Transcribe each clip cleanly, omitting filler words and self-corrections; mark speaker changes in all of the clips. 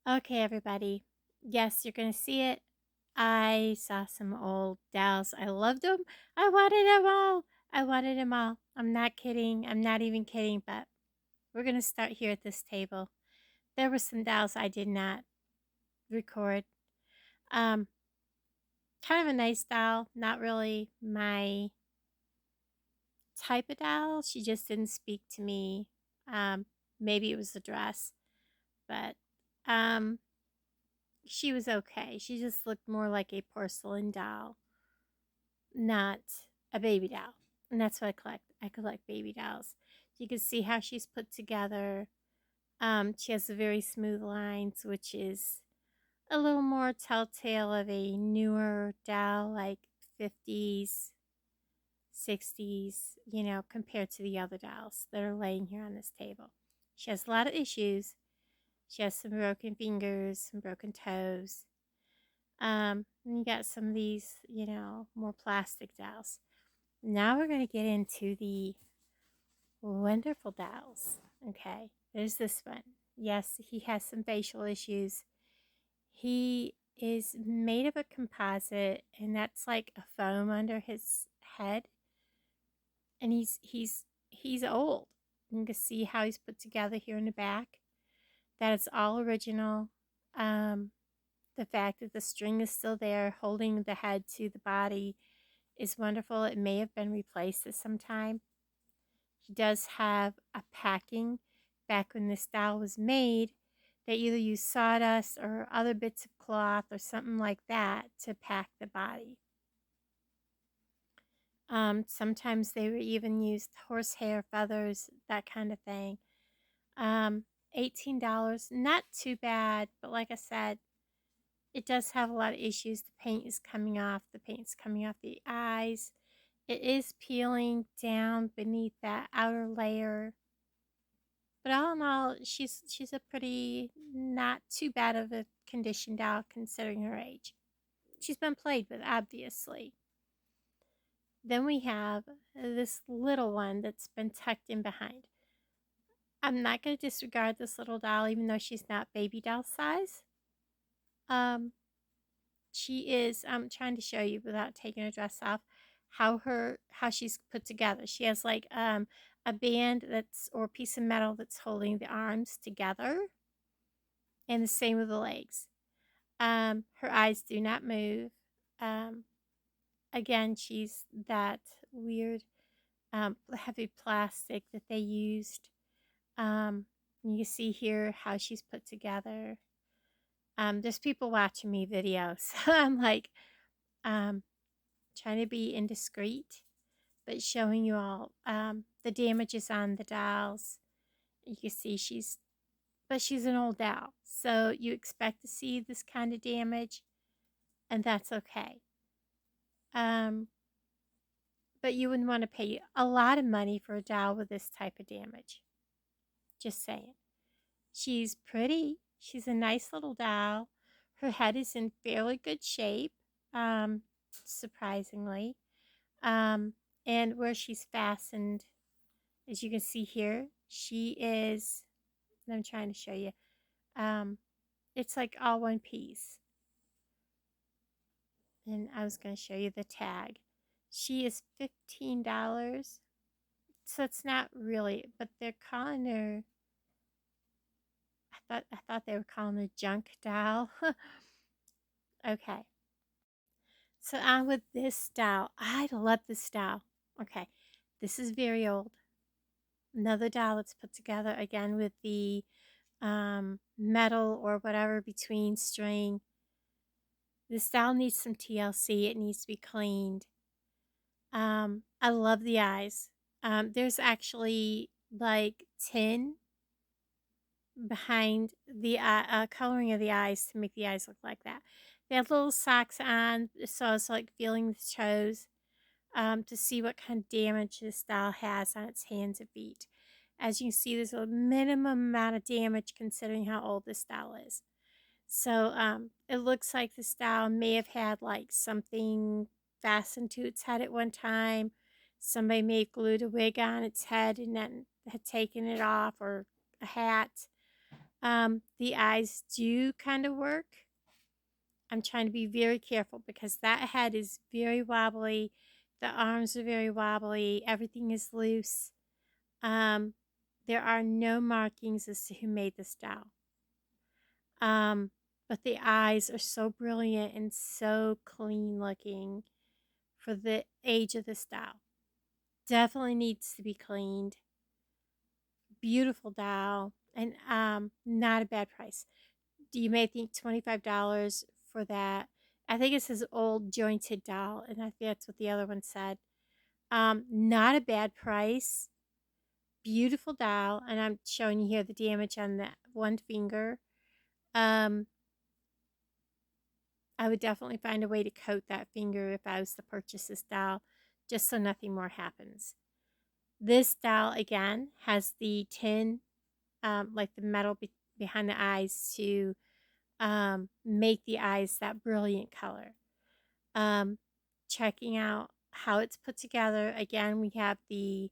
Speaker 1: Okay, everybody. Yes, you're going to see it. I saw some old dolls. I loved them. I wanted them all. I wanted them all. I'm not kidding. I'm not even kidding, but we're going to start here at this table. There were some dolls I did not record. Um, Kind of a nice doll. Not really my type of doll. She just didn't speak to me. Um, Maybe it was the dress, but um, she was okay. She just looked more like a porcelain doll, not a baby doll. And that's what I collect. I collect baby dolls. You can see how she's put together. She has a very smooth lines, which is a little more telltale of a newer doll, like 50s, 60s, compared to the other dolls that are laying here on this table. She has a lot of issues. She has some broken fingers, some broken toes. And you got some of these, more plastic dolls. Now we're going to get into the wonderful dolls. Okay, there's this one. Yes, he has some facial issues. He is made of a composite, and that's like a foam under his head. And he's old. You can see how he's put together here in the back. That it's all original. Um, the fact that the string is still there, holding the head to the body, is wonderful. It may have been replaced at some time. He does have a packing back when this doll was made. They either used sawdust or other bits of cloth or something like that to pack the body. Sometimes they were even used horsehair feathers, that kind of thing. $18, not too bad, but like I said, it does have a lot of issues. The paint is coming off. The paint's coming off the eyes. It is peeling down beneath that outer layer. But all in all, she's a pretty not too bad of a condition doll considering her age. She's been played with, obviously. Then we have this little one that's been tucked in behind. I'm not going to disregard this little doll, even though she's not baby doll size. Um, she is. I'm trying to show you without taking her dress off how she's put together. She has like a band that's or a piece of metal that's holding the arms together, and the same with the legs. Her eyes do not move. Um, Again, she's that weird heavy plastic that they used. You can see here how she's put together. There's people watching me videos. I'm like um, trying to be indiscreet, but showing you all the damages on the dolls. You can see she's an old doll. So you expect to see this kind of damage, and that's okay. Um, but you wouldn't want to pay a lot of money for a doll with this type of damage. Just saying. She's pretty. She's a nice little doll. Her head is in fairly good shape, surprisingly. Um, and where she's fastened, as you can see here, she is, I'm trying to show you, um, it's like all one piece. And I was going to show you the tag. She is $15. So it's not really, but they're calling her, I thought they were calling her junk doll. Okay. So on with this style. I love this style. Okay. This is very old. Another doll that's put together again with the metal or whatever between string. This doll needs some TLC. It needs to be cleaned. I love the eyes. There's actually like tin behind the coloring of the eyes to make the eyes look like that. They have little socks on, so it's like feeling the toes to see what kind of damage this doll has on its hands and feet. As you can see, there's a minimum amount of damage considering how old this doll is. So it looks like this doll may have had like something fastened to its head at one time. Somebody may have glued a wig on its head and then had taken it off, or a hat. The eyes do kind of work. I'm trying to be very careful because that head is very wobbly. The arms are very wobbly. Everything is loose. Um, there are no markings as to who made this doll. Um, but the eyes are so brilliant and so clean looking for the age of this doll. Definitely needs to be cleaned. Beautiful doll and not a bad price. You may think $25 for that. I think it says old jointed doll, and I think that's what the other one said. Not a bad price. Beautiful doll, and I'm showing you here the damage on that one finger. Um, I would definitely find a way to coat that finger if I was to purchase this doll, just so nothing more happens. This doll, again, has the tin, like the metal behind the eyes to make the eyes that brilliant color. Checking out how it's put together. Again, we have the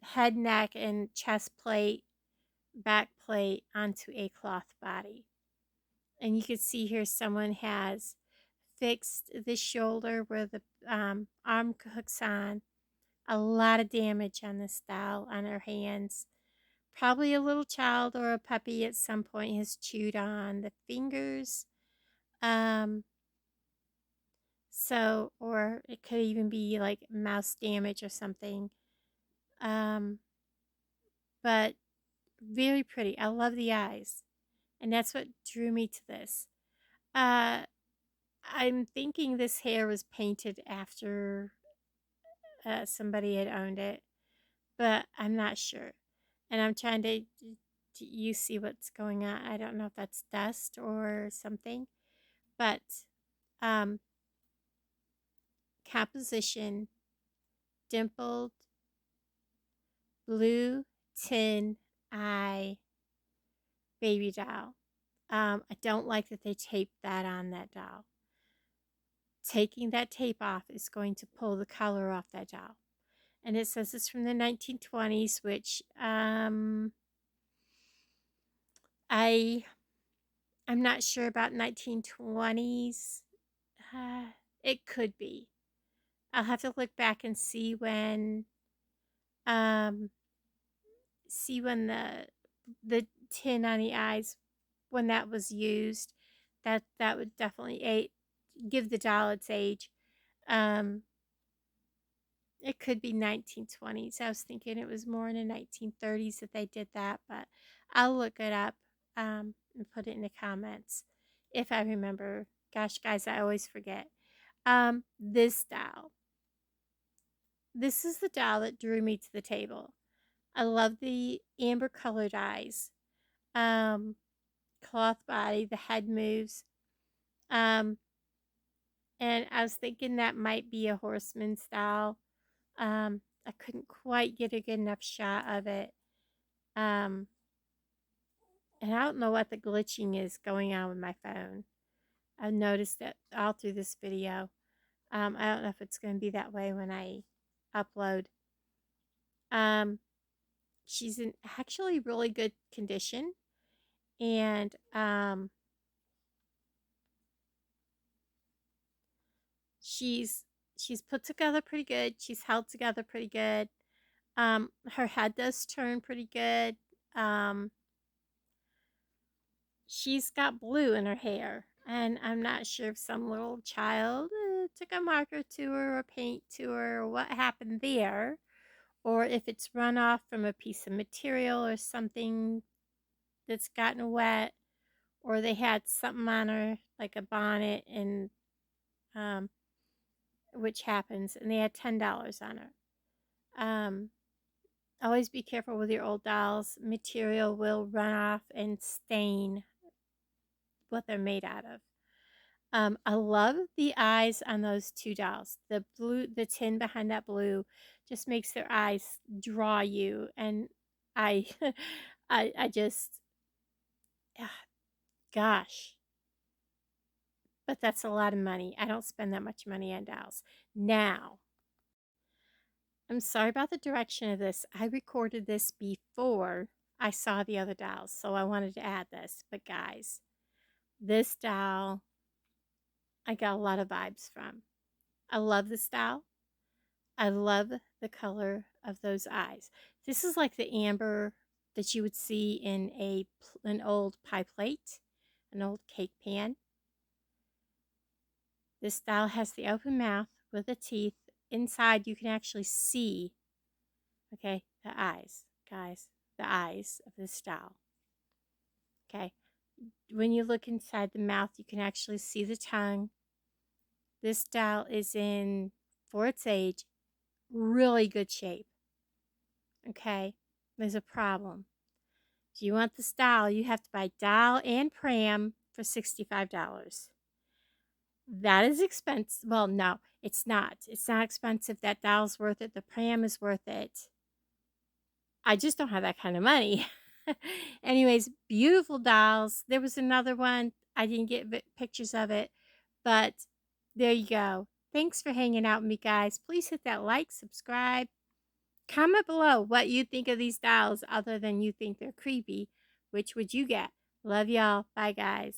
Speaker 1: head, neck, and chest plate, back plate onto a cloth body. And you can see here someone has fixed the shoulder where the arm hooks on. A lot of damage on this doll on her hands. Probably a little child or a puppy at some point has chewed on the fingers. So, or it could even be like mouse damage or something. Um, but very pretty. I love the eyes. And that's what drew me to this. Uh, I'm thinking this hair was painted after somebody had owned it, but I'm not sure. And I'm trying to you see what's going on. I don't know if that's dust or something, but um, composition, dimpled, blue tin eye baby doll. I don't like that they taped that on that doll. Taking that tape off is going to pull the color off that doll. And it says it's from the 1920s, which I'm not sure about 1920s. Uh, it could be. I'll have to look back and um see when the tin on the eyes when that was used. That would definitely give the doll its age. Um, it could be 1920s. I was thinking it was more in the 1930s that they did that, but I'll look it up and put it in the comments if I remember. Gosh, guys, I always forget. This doll. This is the doll that drew me to the table. I love the amber colored eyes. Um, Cloth body, the head moves. Um, and I was thinking that might be a horseman style. I couldn't quite get a good enough shot of it. Um, and I don't know what the glitching is going on with my phone. I've noticed it all through this video. I don't know if it's going to be that way when I upload. Um, she's in actually really good condition. And she's put together pretty good. She's held together pretty good. Her head does turn pretty good. Um, she's got blue in her hair, and I'm not sure if some little child took a marker to her or paint to her or what happened there, or if it's run off from a piece of material or something that's gotten wet, or they had something on her like a bonnet and which happens, and they had $10 on her. Always be careful with your old dolls. Material will run off and stain what they're made out of. I love the eyes on those two dolls. The blue, the tin behind that blue just makes their eyes draw you. And I, I just, gosh, but that's a lot of money. I don't spend that much money on dolls. Now, I'm sorry about the direction of this. I recorded this before I saw the other dials, so I wanted to add this. But guys, this dial, I got a lot of vibes from. I love this dial. I love the color of those eyes. This is like the amber that you would see in an old pie plate, an old cake pan. This style has the open mouth with the teeth. Inside you can actually see, okay, the eyes, guys, the eyes of this style. Okay, when you look inside the mouth, you can actually see the tongue. This style is in, for its age, really good shape. Okay, there's a problem. If you want the style, you have to buy dial and pram for $65. That is expensive. Well, no, it's not. It's not expensive. That dial's worth it. The pram is worth it. I just don't have that kind of money. Anyways, beautiful dials. There was another one. I didn't get pictures of it, but there you go. Thanks for hanging out with me, guys. Please hit that like, subscribe. Comment below what you think of these dials other than you think they're creepy. Which would you get? Love y'all. Bye, guys.